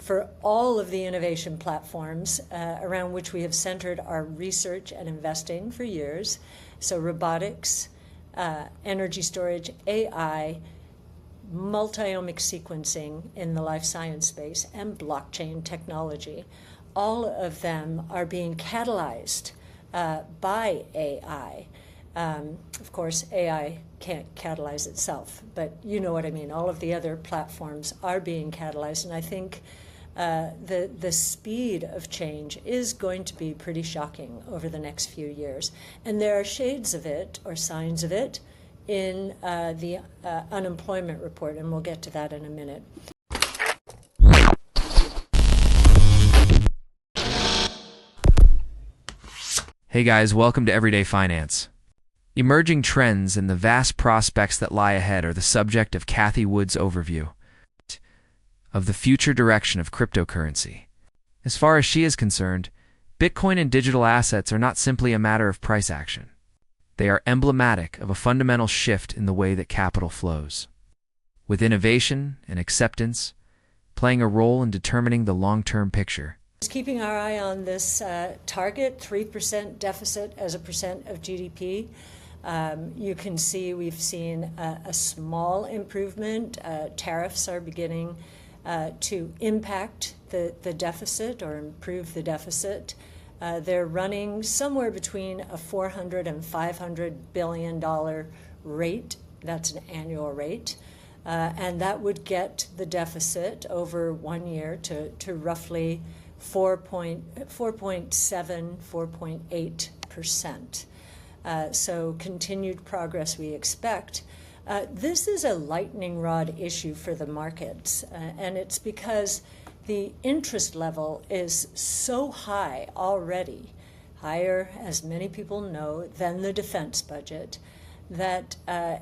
for all of the innovation platforms around which we have centered our research and investing for years. So robotics, energy storage, AI, multi-omic sequencing in the life science space, and blockchain technology. All of them are being catalyzed by AI. Of course, AI can't catalyze itself, but you know what I mean. All of the other platforms are being catalyzed, and I think the speed of change is going to be pretty shocking over the next few years. And there are shades of it, or signs of it, in the unemployment report, and we'll get to that in a minute. Hey guys, welcome to Everyday Finance. Emerging trends and the vast prospects that lie ahead are the subject of Cathie Wood's overview of the future direction of cryptocurrency. As far as she is concerned, Bitcoin and digital assets are not simply a matter of price action. They are emblematic of a fundamental shift in the way that capital flows, with innovation and acceptance playing a role in determining the long-term picture. Keeping our eye on this target, 3% deficit as a percent of GDP. You can see we've seen a small improvement. Tariffs are beginning to impact the deficit or improve the deficit. They're running somewhere between a $400 and $500 billion rate. That's an annual rate. And that would get the deficit over 1 year to roughly 4.7, 4.8%. So continued progress we expect. This is a lightning rod issue for the markets, and it's because the interest level is so high already, higher, as many people know, than the defense budget, that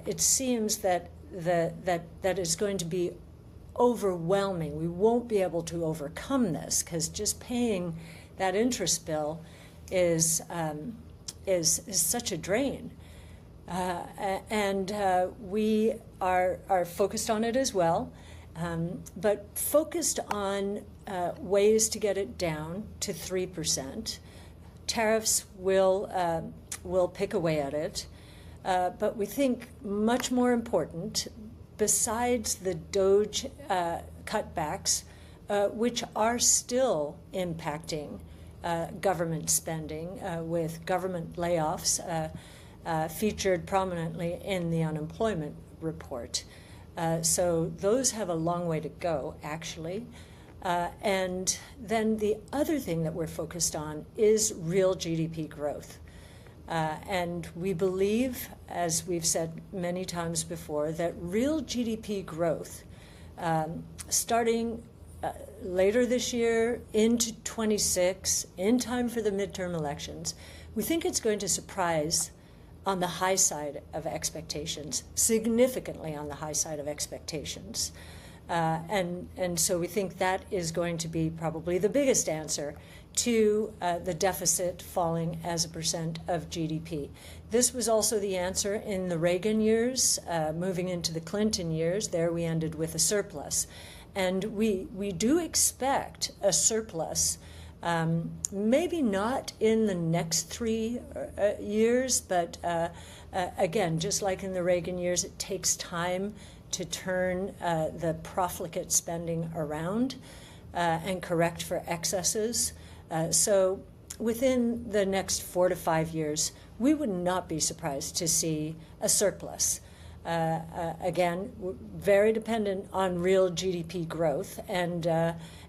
it seems that is going to be overwhelming. We won't be able to overcome this because just paying that interest bill is such a drain. And we are focused on it as well, but focused on ways to get it down to 3%. Tariffs will pick away at it, but we think much more important, besides the DOGE cutbacks, which are still impacting government spending with government layoffs featured prominently in the unemployment report. So those have a long way to go, actually. And then the other thing that we're focused on is real GDP growth. And we believe, as we've said many times before, that real GDP growth, starting later this year into 26, in time for the midterm elections, we think it's going to surprise on the high side of expectations, significantly on the high side of expectations. And so we think that is going to be probably the biggest answer to the deficit falling as a percent of GDP. This was also the answer in the Reagan years, moving into the Clinton years. There we ended with a surplus. And we do expect a surplus, maybe not in the next 3 years, but again, just like in the Reagan years, it takes time to turn the profligate spending around and correct for excesses. So within the next 4 to 5 years, we would not be surprised to see a surplus. Again, very dependent on real GDP growth. And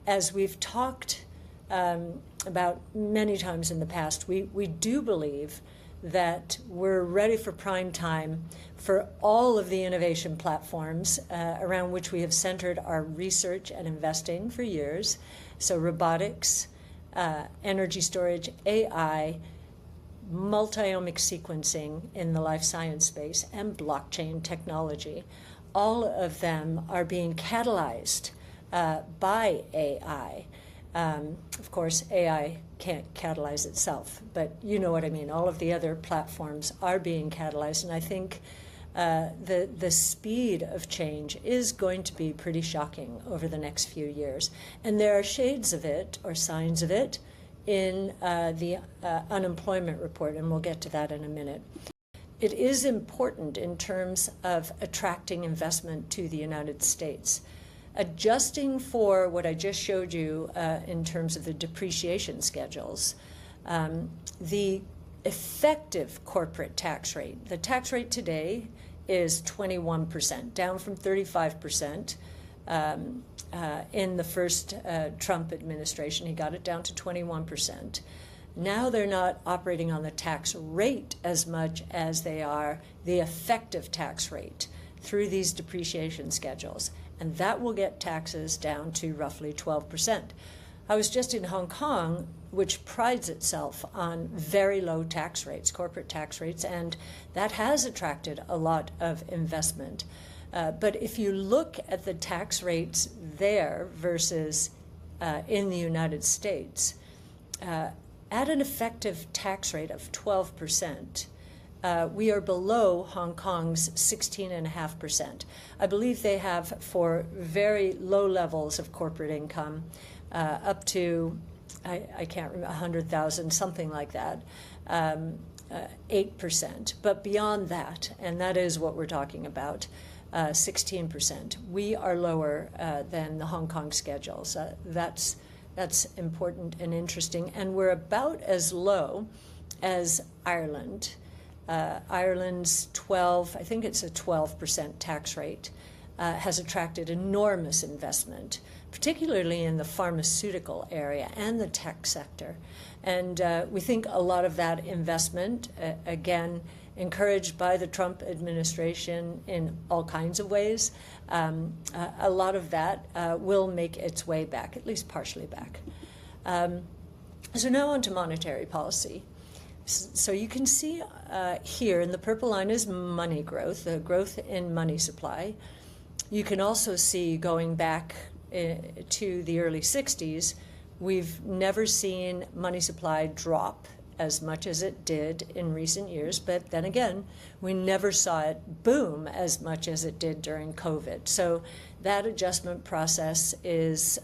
as we've talked about many times in the past, we do believe that we're ready for prime time for all of the innovation platforms around which we have centered our research and investing for years. So robotics, energy storage, AI, multi-omic sequencing in the life science space, and blockchain technology. All of them are being catalyzed by AI. Of course, AI can't catalyze itself, but you know what I mean. All of the other platforms are being catalyzed, and I think the speed of change is going to be pretty shocking over the next few years. And there are shades of it, or signs of it, in the unemployment report, and we'll get to that in a minute. It is important in terms of attracting investment to the United States. Adjusting for what I just showed you in terms of the depreciation schedules, the effective corporate tax rate, the tax rate today is 21%, down from 35% in the first Trump administration. He got it down to 21%. Now they're not operating on the tax rate as much as they are the effective tax rate through these depreciation schedules. And that will get taxes down to roughly 12%. I was just in Hong Kong, which prides itself on very low tax rates, corporate tax rates, and that has attracted a lot of investment. But if you look at the tax rates there versus in the United States, at an effective tax rate of 12%, we are below Hong Kong's 16.5%. I believe they have, for very low levels of corporate income, up to, I can't remember, 100,000, something like that, 8%. But beyond that, and that is what we're talking about, 16%, we are lower than the Hong Kong schedules. That's important and interesting. And we're about as low as Ireland. Ireland's 12, I think it's a 12% tax rate, has attracted enormous investment, particularly in the pharmaceutical area and the tech sector. And we think a lot of that investment, again, encouraged by the Trump administration in all kinds of ways, a lot of that will make its way back, at least partially back. So now on to monetary policy. So you can see here in the purple line is money growth, the growth in money supply. You can also see going back to the early 60s, we've never seen money supply drop as much as it did in recent years, but then again, we never saw it boom as much as it did during COVID. So that adjustment process is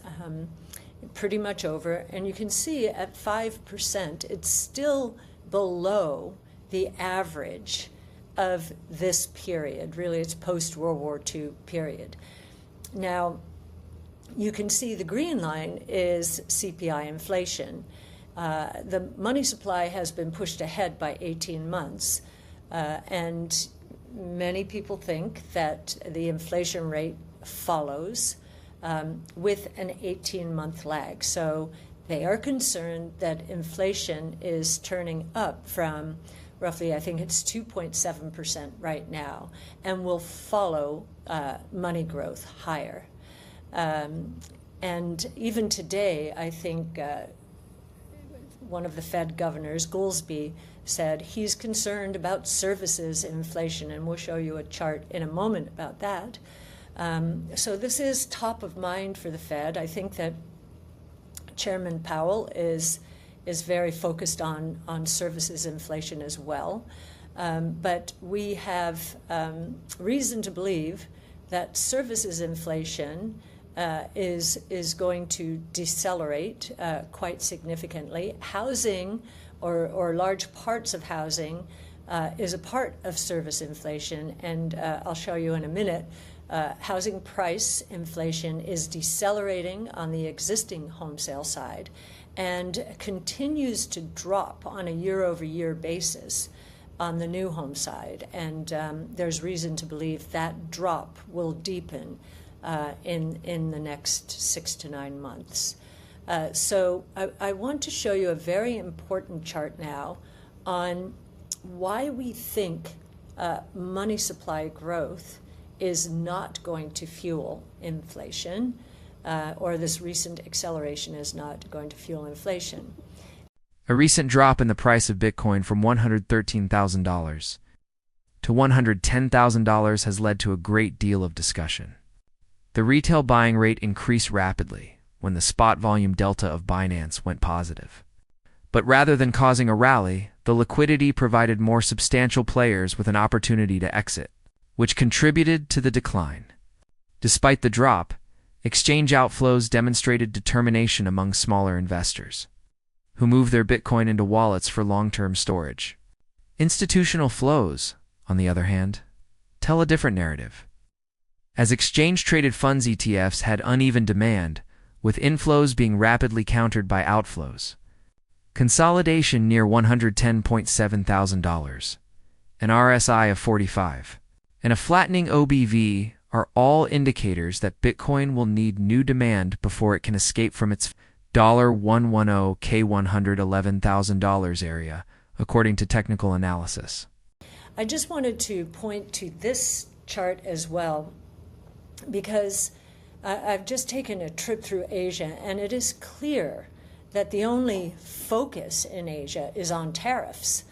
pretty much over, and you can see at 5%, it's still below the average of this period. Really, it's post-World War II period. Now, you can see the green line is CPI inflation. The money supply has been pushed ahead by 18 months, and many people think that the inflation rate follows with an 18-month lag. So they are concerned that inflation is turning up from roughly, I think it's 2.7% right now, and will follow money growth higher. And even today, I think one of the Fed governors, Goolsbee, said he's concerned about services inflation, and we'll show you a chart in a moment about that. So this is top of mind for the Fed. I think that Chairman Powell is very focused on services inflation as well. But we have reason to believe that services inflation is going to decelerate quite significantly. Housing, or large parts of housing, is a part of service inflation, and I'll show you in a minute. Housing price inflation is decelerating on the existing home sale side and continues to drop on a year-over-year basis on the new home side. And there's reason to believe that drop will deepen in the next 6 to 9 months. So I want to show you a very important chart now on why we think money supply growth is not going to fuel inflation, or this recent acceleration is not going to fuel inflation. A recent drop in the price of Bitcoin from $113,000 to $110,000 has led to a great deal of discussion. The retail buying rate increased rapidly when the spot volume delta of Binance went positive. But rather than causing a rally, the liquidity provided more substantial players with an opportunity to exit. which contributed to the decline. Despite the drop, exchange outflows demonstrated determination among smaller investors, who moved their Bitcoin into wallets for long-term storage. Institutional flows, on the other hand, tell a different narrative. As exchange-traded funds ETFs had uneven demand, with inflows being rapidly countered by outflows. Consolidation near $110.7 thousand, an RSI of 45, and a flattening OBV are all indicators that Bitcoin will need new demand before it can escape from its $110K $111,000 area, according to technical analysis. I just wanted to point to this chart as well, because I've just taken a trip through Asia, and it is clear that the only focus in Asia is on tariffs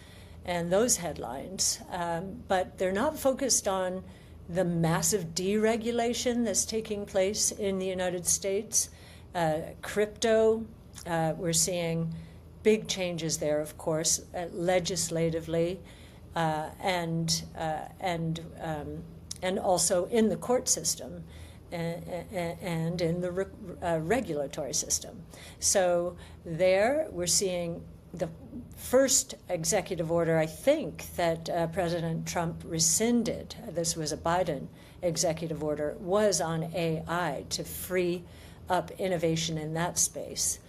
and those headlines, but they're not focused on the massive deregulation that's taking place in the United States. Crypto, we're seeing big changes there, of course, legislatively, and also in the court system and in the regulatory system. So there we're seeing the first executive order, I think, that President Trump rescinded, this was a Biden executive order, was on AI to free up innovation in that space.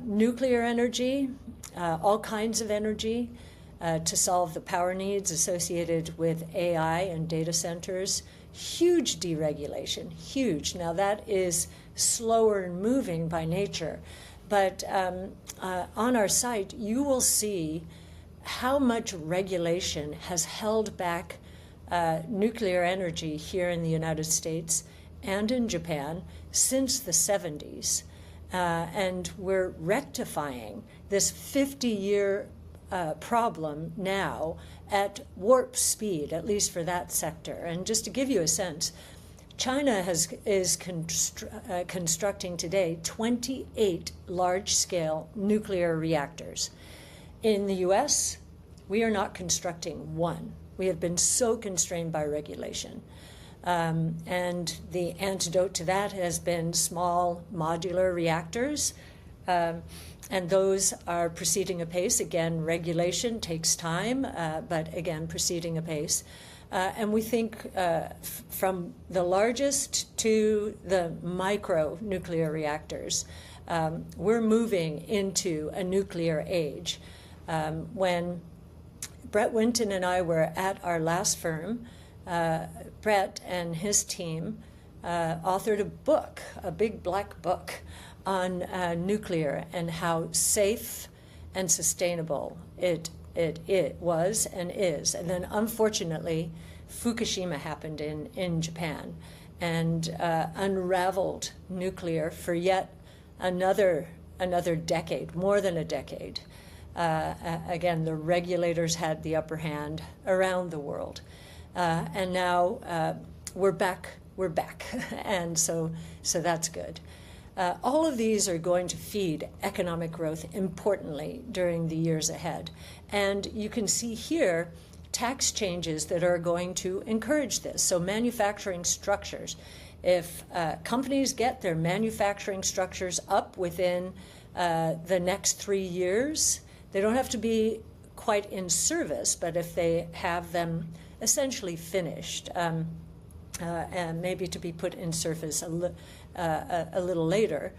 Nuclear energy, all kinds of energy to solve the power needs associated with AI and data centers. Huge deregulation, huge. Now that is slower moving by nature, but on our site you will see how much regulation has held back nuclear energy here in the United States and in Japan since the 70s. And we're rectifying this 50-year problem now at warp speed, at least for that sector. And just to give you a sense, China is constructing today 28 large-scale nuclear reactors. In the U.S., we are not constructing one. We have been so constrained by regulation. And the antidote to that has been small modular reactors, and those are proceeding apace. Again, regulation takes time, but again, proceeding apace. And we think from the largest to the micro nuclear reactors, we're moving into a nuclear age. When Brett Winton and I were at our last firm, Brett and his team authored a book, a big black book, on nuclear and how safe and sustainable it was and is. And then unfortunately, Fukushima happened in Japan and unraveled nuclear for yet another decade, more than a decade. Again, the regulators had the upper hand around the world. And now we're back, and so that's good. All of these are going to feed economic growth importantly during the years ahead. And you can see here tax changes that are going to encourage this. So manufacturing structures. If companies get their manufacturing structures up within the next 3 years, they don't have to be quite in service, but if they have them essentially finished, and maybe to be put in service a little later,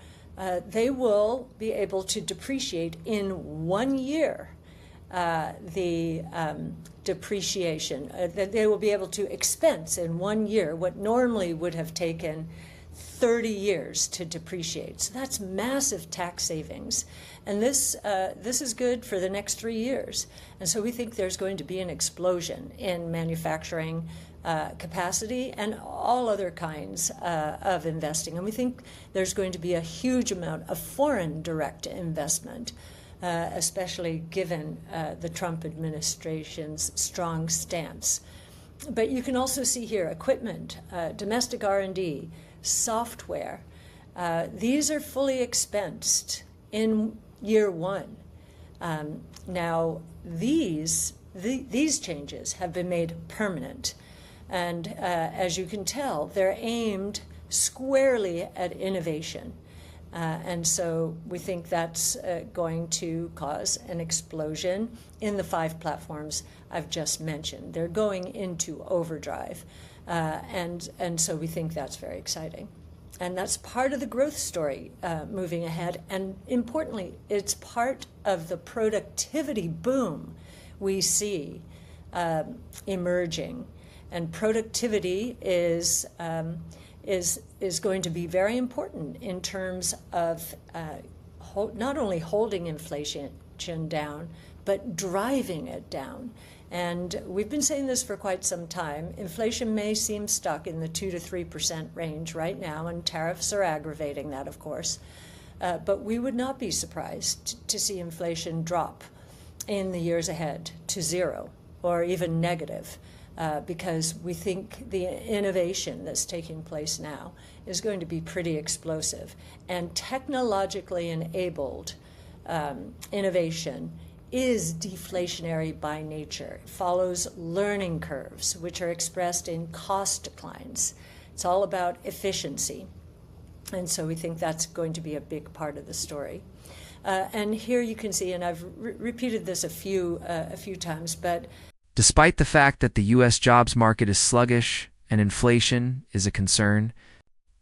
they will be able to depreciate in 1 year the depreciation. That they will be able to expense in 1 year what normally would have taken 30 years to depreciate. So that's massive tax savings. And this is good for the next 3 years. And so we think there's going to be an explosion in manufacturing capacity and all other kinds of investing. And we think there's going to be a huge amount of foreign direct investment, especially given the Trump administration's strong stance. But you can also see here equipment, domestic R&D, software. These are fully expensed in year one. Now, these changes have been made permanent. And as you can tell, they're aimed squarely at innovation. And so we think that's going to cause an explosion in the 5 platforms I've just mentioned. They're going into overdrive. And so we think that's very exciting. And that's part of the growth story moving ahead. And importantly, it's part of the productivity boom we see emerging. And productivity is going to be very important in terms of not only holding inflation down, but driving it down. And we've been saying this for quite some time. Inflation may seem stuck in the 2 to 3% range right now, and tariffs are aggravating that, of course. But we would not be surprised to see inflation drop in the years ahead to 0 or even negative. Because we think the innovation that's taking place now is going to be pretty explosive. And technologically enabled innovation is deflationary by nature. It follows learning curves, which are expressed in cost declines. It's all about efficiency. And so we think that's going to be a big part of the story. And here you can see, and I've repeated this a few times, but despite the fact that the U.S. jobs market is sluggish and inflation is a concern,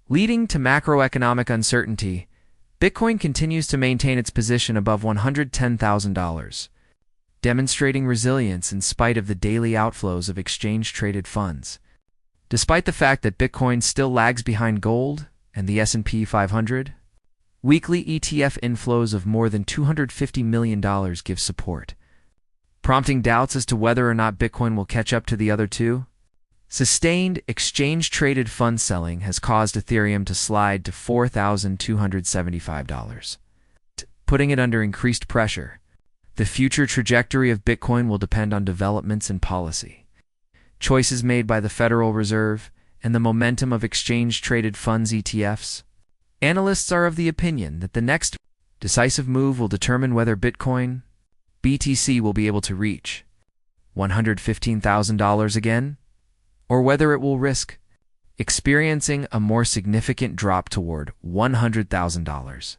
leading to macroeconomic uncertainty, Bitcoin continues to maintain its position above $110,000, demonstrating resilience in spite of the daily outflows of exchange-traded funds. Despite the fact that Bitcoin still lags behind gold and the S&P 500, weekly ETF inflows of more than $250 million give support, prompting doubts as to whether or not Bitcoin will catch up to the other two. Sustained exchange-traded fund selling has caused Ethereum to slide to $4,275, putting it under increased pressure. The future trajectory of Bitcoin will depend on developments in policy, choices made by the Federal Reserve, and the momentum of exchange-traded funds ETFs. Analysts are of the opinion that the next decisive move will determine whether Bitcoin, BTC, will be able to reach $115,000 again, or whether it will risk experiencing a more significant drop toward $100,000.